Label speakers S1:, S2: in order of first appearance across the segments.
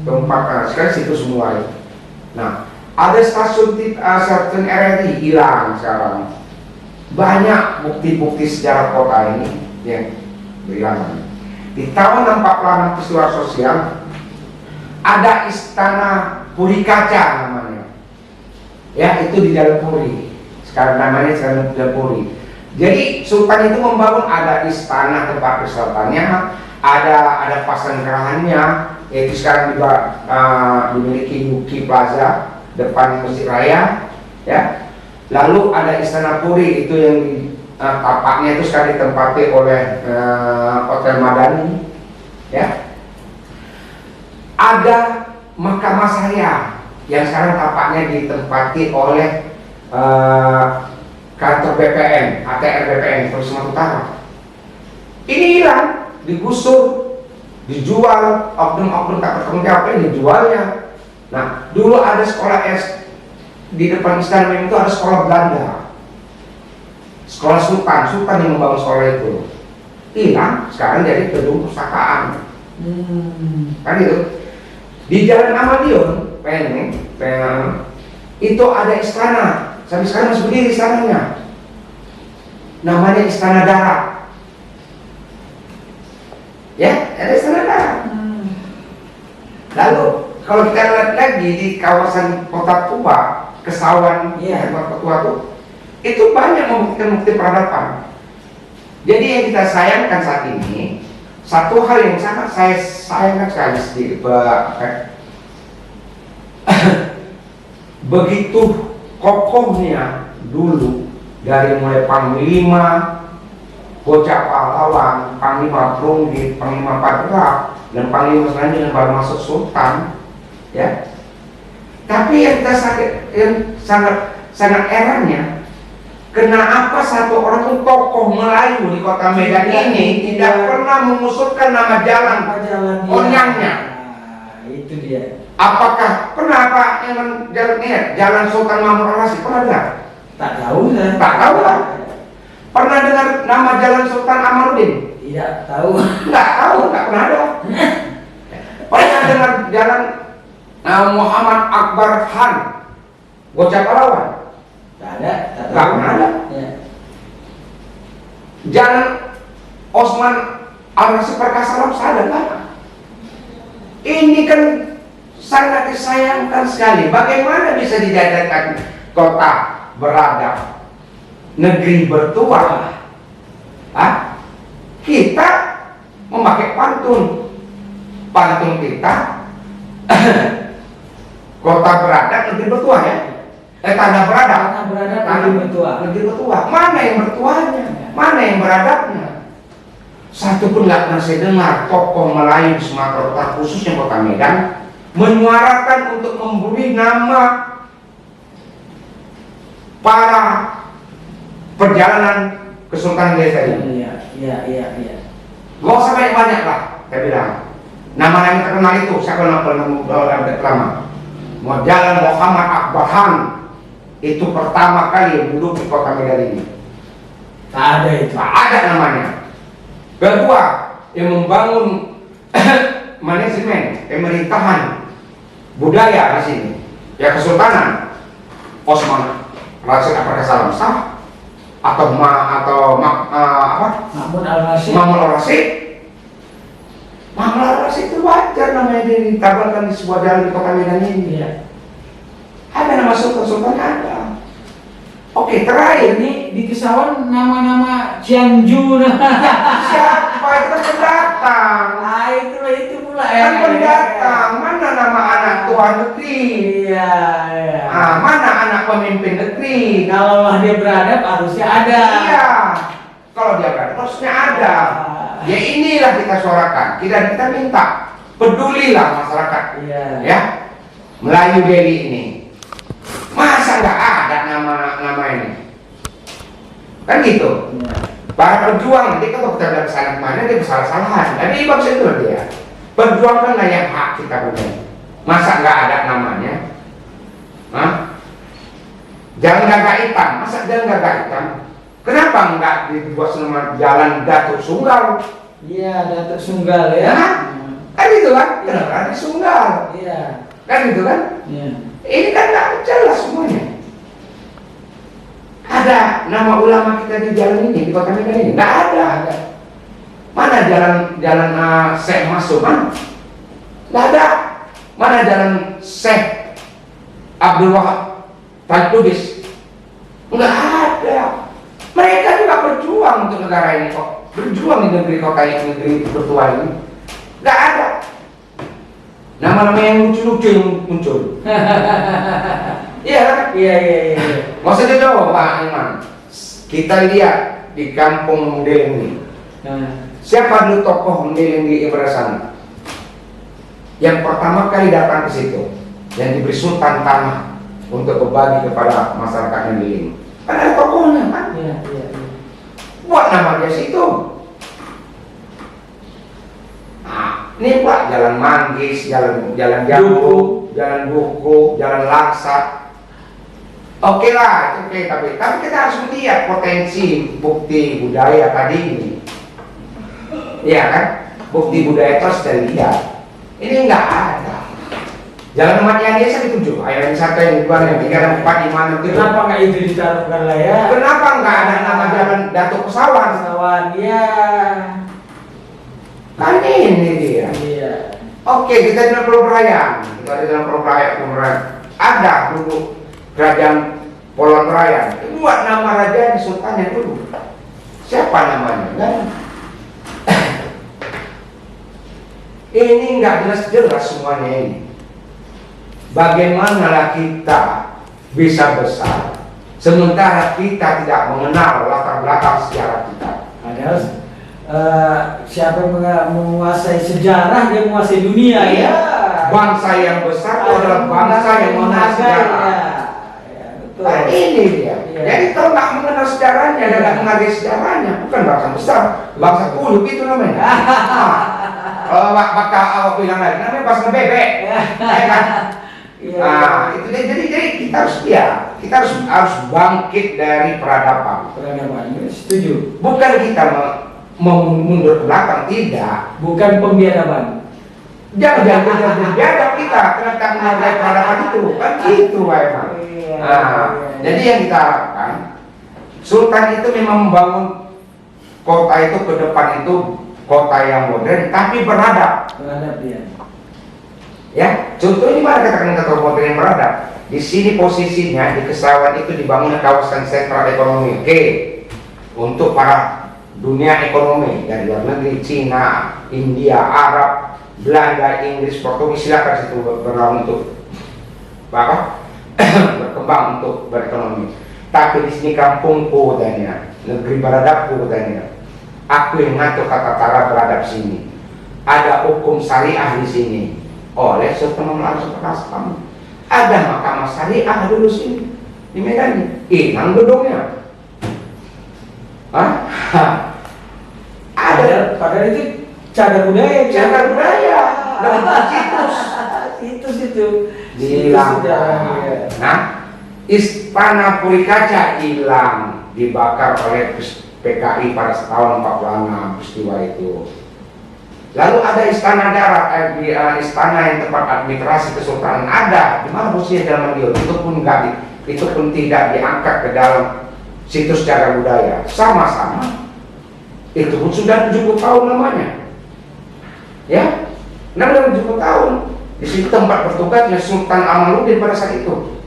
S1: Tempat sekarang situ semua ya. Nah, ada stasiun RRI hilang sekarang. Banyak bukti-bukti sejarah kota ini yang hilang. Di tahun 46 peristiwa sosial ada istana Puri Kaca namanya. Ya, itu di Jalan Puri. Sekarang namanya Jalan Puri. Jadi Sultan itu membangun ada istana tempat perselatannya, ada pasanggrahannya, yaitu sekarang juga dimiliki Yuki Plaza depan Masjid Raya, ya. Lalu ada Istana Puri itu yang tapaknya itu sekarang ditempati oleh Hotel Madani, ya. Ada Mahkamah Syariah yang sekarang tapaknya ditempati oleh kantor BPN, ATR BPN Sumatera Utara. Ini hilang, digusur, dijual, oknum-oknum tak bertanggung jawab ini dijualnya. Nah, dulu ada sekolah di depan istana itu ada sekolah Belanda, sekolah Sultan yang membangun sekolah itu. Hilang, sekarang jadi gedung pustakaan. Kan itu. Di Jalan Amalion, itu ada istana. Sampai sekarang masih berdiri istananya. Namanya Istana Darat. Ya, ada Istana Darat. Lalu kalau kita lihat lagi di kawasan Kota Tua, Kesawan, Kota Tua itu banyak membuktikan bukti peradaban. Jadi yang kita sayangkan saat ini, satu hal yang sangat saya sayangkan sekali sedikit, begitu kokohnya dulu dari mulai Panglima, Bocah Pahlawan, Panglima Prunggit, Panglima Padra, dan Panglima selanjutnya baru masuk Sultan, ya. Tapi yang kita sangat herannya, kenapa satu orang tokoh Melayu di kota Medan ini tidak pernah mengusulkan nama jalan Onyangnya?
S2: Itu dia.
S1: Apakah pernah Pak yang jalan Sultan Mahmud Al-Rashid pernah dengar?
S2: Tak tahu lah.
S1: Tak tahu lah. Pernah dengar nama jalan Sultan Amanuddin?
S2: Tidak tahu.
S1: Enggak tahu, enggak pernah ada. Pernah dengar jalan Muhammad Akbar Khan, Bocah Pahlawan?
S2: Tak ada. Tak
S1: Enggak pernah ada.
S2: Ya.
S1: Jalan Osman Al-Rashid Perkasa ada nggak? Ini kan sangat disayangkan sekali. Bagaimana bisa dijadikan kota beradab, negeri bertuah? Kita memakai pantun kita kota beradab, negeri bertuah ya. Tanah beradab, negeri bertuah. Mana yang bertuahnya? Mana yang beradabnya? Satu pun nggak pernah saya dengar tokoh Melayu di Sumatera Utara, khususnya kota Medan, menyuarakan untuk memberi nama para perjalanan Kesultanan Desa ini.
S2: Iya.
S1: Gak usah banyak lah, saya bilang. Nama-nama terkenal itu, siapa nama lama? Mau jalan Muhammad Akbar Khan, itu pertama kali yang duduk di kota Medan ini.
S2: Tak ada itu.
S1: Tak ada namanya. Kedua, yang membangun manajemen pemerintahan budaya di sini, ya Kesultanan Osman Rashid Perkasa Lamsah atau
S2: Mahmud Al-Rashid.
S1: Mahmud Al-Rashid itu wajar namanya ditabarkan di sebuah jalan di kota Medan ini.
S2: Iya.
S1: Ada nama sultan ada. Oke, terakhir
S2: Ini di Kesawan nama-nama Cianju.
S1: siapa itu kan pendatang?
S2: Itu pula ya.
S1: Kan pendatang, mana nama anak tuan negeri?
S2: Iya.
S1: Mana anak pemimpin negeri?
S2: Kalau dia beradab harusnya ada.
S1: Iya, kalau dia beradab harusnya ada. Ya inilah kita suarakan, kita minta pedulilah masyarakat, ya Melayu Delhi ini. Masa nggak ada nama ini? Kan gitu. Para perjuang nanti kalau kita bilang kesana kemana dia bersalah-salahan. Tapi maksud itu dia. Perjuangkanlah yang hak kita punya. Masa nggak ada namanya? Jalan Gagak Hitam. Masa jalan Gagak Hitam? Kenapa nggak dibuat nama Jalan Datuk Sunggal?
S2: Iya, Datuk Sunggal ya.
S1: Kan gitu kan? Kenapa di Sunggal?
S2: Iya.
S1: Kan gitu kan?
S2: Iya.
S1: Ini kan nggak jelas semuanya. Ada nama ulama kita di jalan ini, di kota Medan ini? Nggak ada. Mana jalan Syekh Masuk? Mana? Nggak ada. Mana jalan Syekh Abdul Wahab Talubis? Nggak ada. Mereka juga berjuang untuk negara ini kok. Berjuang di negeri kota ini, negeri bertua ini. Nggak ada. Nama-nama yang lucu-lucu yang muncul. Iya kan?
S2: Iya.
S1: Maksudnya coba Pak Iman, kita lihat di kampung Mendeleng ini.
S2: Nah,
S1: Siapa dulu tokoh Mendeleng di Ibrah sana? Yang pertama kali datang ke situ, yang diberi sultan tanah untuk berbagi kepada masyarakat Mendeleng. Kan ada tokohnya kan?
S2: iya.
S1: Buat nama dia situ. Nah, ini Pak jalan Manggis, jalan Jambu, jalan Buku, jalan Laksa. Oke lah, oke, tapi kita harus melihat potensi bukti budaya tadi ini. Iya kan? Bukti budaya itu harus kita lihat. Ini enggak ada. Jalan Ahmad Yani saya dituju. Ayo yang satu yang dua yang tiga yang empat lima enam tujuh.
S2: Kenapa nggak itu ditaruhkan lah ya?
S1: Kenapa enggak ada nama jalan Datuk Pesawat?
S2: Pesawat, iya.
S1: Kan ini dia.
S2: Iya.
S1: Oke, kita di dalam Purwokerajaan. Kita di dalam Purwokerajaan. Ada dulu kerajaan Purwokerajaan. Buat nama raja di sultannya dulu. Siapa namanya? Kan? Ini nggak jelas-jelas semuanya ini. Bagaimana kita bisa besar sementara kita tidak mengenal latar belakang sejarah kita?
S2: Padahal siapa yang menguasai sejarah dia menguasai dunia ya.
S1: Bangsa yang besar itu adalah bangsa yang mengenal sejarah.
S2: Ya, betul.
S1: Nah, ini dia.
S2: Iya.
S1: Jadi kalau nggak mengenal sejarahnya dan nggak menghargai sejarahnya, bukan bangsa besar, bangsa kulub itu namanya. Bakal awak bilang lagi, namanya bangsa bebek, ya kan?
S2: Iya.
S1: Nah, itu jadi kita harus bangkit dari peradaban.
S2: Peradaban, setuju.
S1: Bukan kita mundur ke belakang, tidak.
S2: Bukan pembiadaban.
S1: Jangan biadab kita terhadap menghargai peradaban itu, kan itu Pak Eman.
S2: Iya.
S1: Nah, jadi yang kita harapkan, Sultan itu memang membangun kota itu ke depan itu kota yang modern, tapi beradab.
S2: Beradab dia.
S1: Ya, contoh ini mana katakan kota modern yang beradab. Di sini posisinya di Kesawan itu dibangun kawasan sentral ekonomi, oke, untuk para dunia ekonomi dari luar negeri, Cina, India, Arab, Belanda, Inggris, Portugis, silakan situ berlangsung untuk apa? Berkembang untuk berekonomi. Tapi di sini kampungku katanya, negeri beradabku katanya. Aku yang ngatur tata cara beradab sini. Ada hukum syariah di sini. Oleh Sultan langsung kamu. Ada mahkamah syariah dulu sini di Medan ini. Hilang gedungnya. Ada.
S2: Padahal itu cagar budaya.
S1: Cagar budaya. Dan situs.
S2: Situs itu.
S1: Hilang. Nah, Istana Puri Kaca hilang, dibakar oleh PKI pada tahun 46 peristiwa itu. Lalu ada istana darat, istana yang tempat administrasi kesultanan ada, di mana posisinya dalam Madiun, itu pun tidak diangkat ke dalam situs cagar budaya. Sama-sama, itu pun sudah 70 tahun namanya, ya, 70 tahun. Di situ tempat bertugasnya Sultan Amaluddin pada saat itu.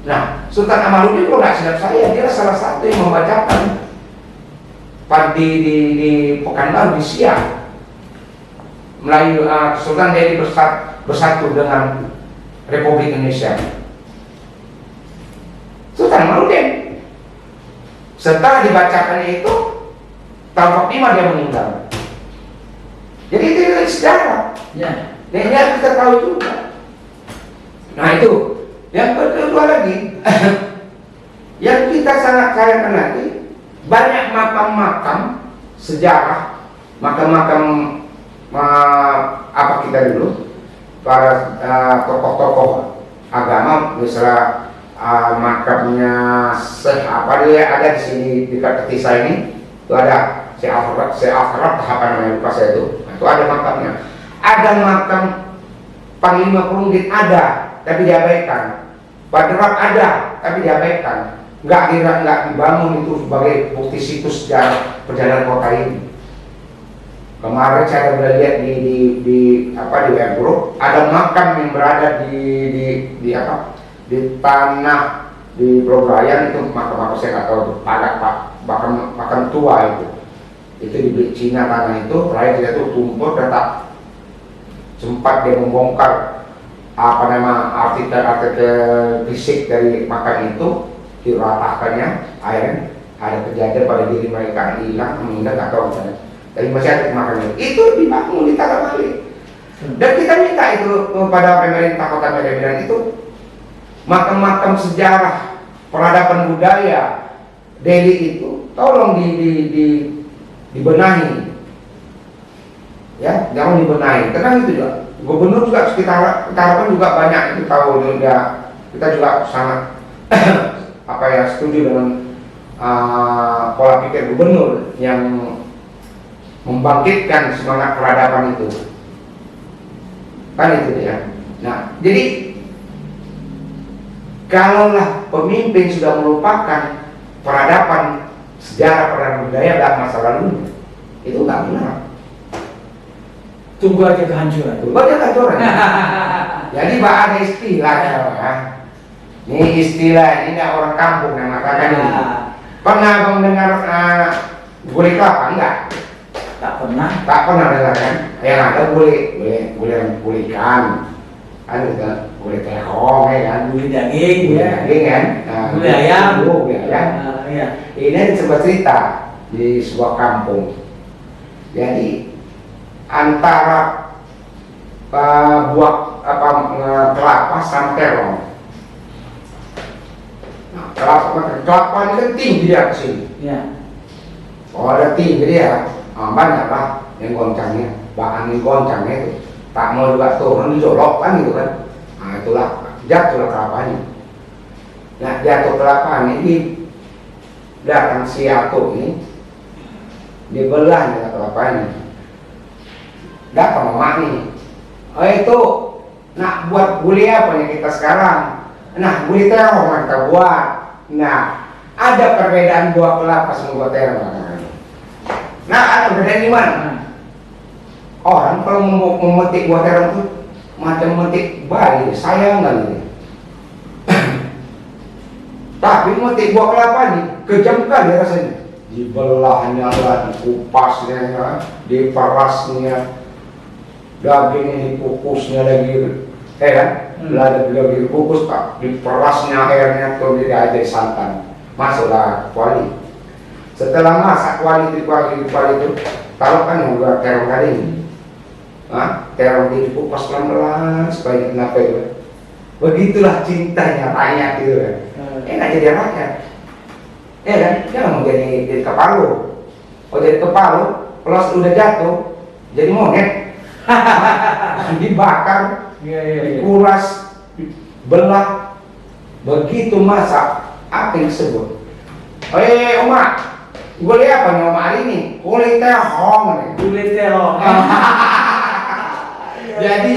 S1: Nah, Sultan Amaluddin kalau nggak silap saya, dia salah satu yang membacakan di Pekanbaru di Siak Melayu Sultan Delhi bersatu dengan Republik Indonesia. Sultan Amaluddin. Setelah dibacakan itu tahun 45 dia meninggal. Jadi itu sejarah.
S2: Ya.
S1: Dan yang kita tahu juga. Nah itu. Yang kedua lagi, yang kita sangat sayangkan lagi, banyak makam-makam sejarah, makam-makam apa kita dulu, para tokoh-tokoh agama, misalnya makamnya Syekh apa dia ada di sini dekat Ketisa ini, itu ada Seakrab apa namanya lupa saya itu. Nah, itu ada makamnya. Ada makam Panglima Perungit ada, tapi diabaikan. Baderap ada, tapi diabaikan. Nggak dibangun itu sebagai bukti situs sejarah perjalanan kota ini. Kemarin saya sudah lihat di web group ada makam yang berada di tanah di Probayan itu makam saya nggak tahu ada pak bahkan tua itu di Cina tanah itu terakhir dia tuh tumpul tetap sempat dia membongkar artikel fisik dari makam itu diratakannya akhirnya ada kejadian pada diri mereka hilang meninggal nggak tahu misalnya. Dari masih ada makam itu dibangun di Tanah Bali. Dan kita minta itu kepada pemerintah Kota Medan itu makam-makam sejarah peradaban budaya Delhi itu tolong dibenahi, ya jangan dibenahi. Karena itu juga gubernur juga kita harapkan juga banyak itu tahu juga kita juga sangat setuju dengan pola pikir gubernur yang membangkitkan semangat peradaban itu kan itu ya. Nah jadi kalaulah pemimpin sudah melupakan peradaban sejarah budaya dan masa lalu itu nggak benar.
S2: Tunggu aja kehancuran.
S1: Jadi ada istilahnya ini istilah ini orang kampung yang mengatakan ini. Pernah mendengar gulai kelapa enggak? Tak pernah dengar kan? Yang ada gulai ikan, kan gulai terong kan?
S2: Gulai daging
S1: kan?
S2: Gulai ayam.
S1: Ya. Ini sebuah cerita di sebuah kampung. Jadi antara buah kelapa sama terong. Nah, kelapa ini kan tinggi dia kesini. Ya. Oh ada tinggi dia. Banyak lah yang goncangnya, bahan yang goncangnya itu tak mau juga turun dijolok kan gitu kan. Nah itulah jatuhlah kelapanya. Nah jatuh kelapa ini datang si Atuk ini dibelah dengan kelapanya. Datang emak nih, itu nak buat gulai apa nih kita sekarang? Nah gulai terong yang kita buat. Nah ada perbedaan buah kelapa sama buah terong. Nah, ada perbedaan di mana? Orang kalau memetik buah terong itu macam memetik bayi, sayang kali. Tapi memetik buah kelapa ini kejam kali rasanya. Dibelahnya lah, dikupasnya, diperasnya, dagingnya dikukusnya lagi, kan? Lagi dikukus, diperasnya airnya tuh jadi santan. Masuklah kuali. Setelah masak kuali itu taruhkan yang buat terong tadi ini. Terong dikupas pelan-pelan supaya kenapa itu. Begitulah cintanya rakyat itu kan. Enak jadi rakyat. Ya kan? Jangan mau jadi kepalu. Oh jadi kepalu, kalau sudah jatuh jadi monyet. Dibakar, dikuras, dibelah. Begitu masak, apa yang disebut? Oma, gulai apa nih Oma hari ini? Gulai terong. Jadi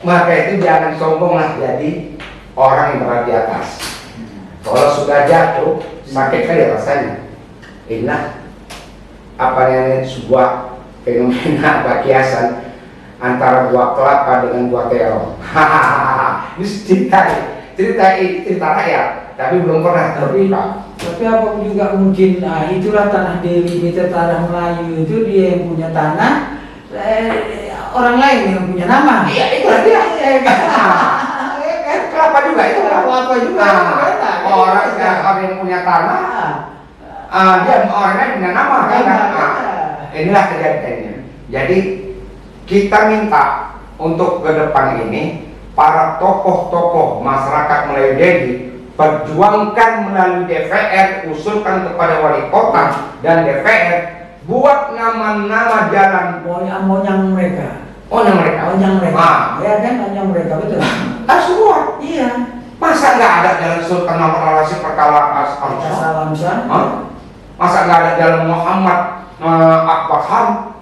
S1: maka itu jangan sombong lah jadi orang yang berada di atas. Kalau sudah jatuh sakit kali rasanya. Inilah apa namanya sebuah fenomena kiasan antara buah kelapa dengan buah terong. Ini cerita rakyat, tapi belum pernah terbuka.
S2: Tapi apa juga mungkin itulah tanah Delhi itu tanah Melayu itu dia yang punya tanah, orang lain yang punya nama.
S1: Iya itu dia. Kelapa juga itu
S2: Kelapa juga.
S1: Orang yang punya tanah, dia orangnya punya nama kan? Inilah kejadiannya. Jadi kita minta untuk ke depan ini para tokoh-tokoh masyarakat Melayu Delhi perjuangkan melalui DPR, usulkan kepada wali kota dan DPR buat nama-nama jalan
S2: monyang mereka.
S1: Onyang mereka.
S2: Ya kan onyang mereka betul.
S1: Semua.
S2: Iya.
S1: Masa nggak ada jalan Sultan Mahmud Al-Rasyid Perkala Alamsyah? Masa nggak ada jalan Muhammad Akbar Ham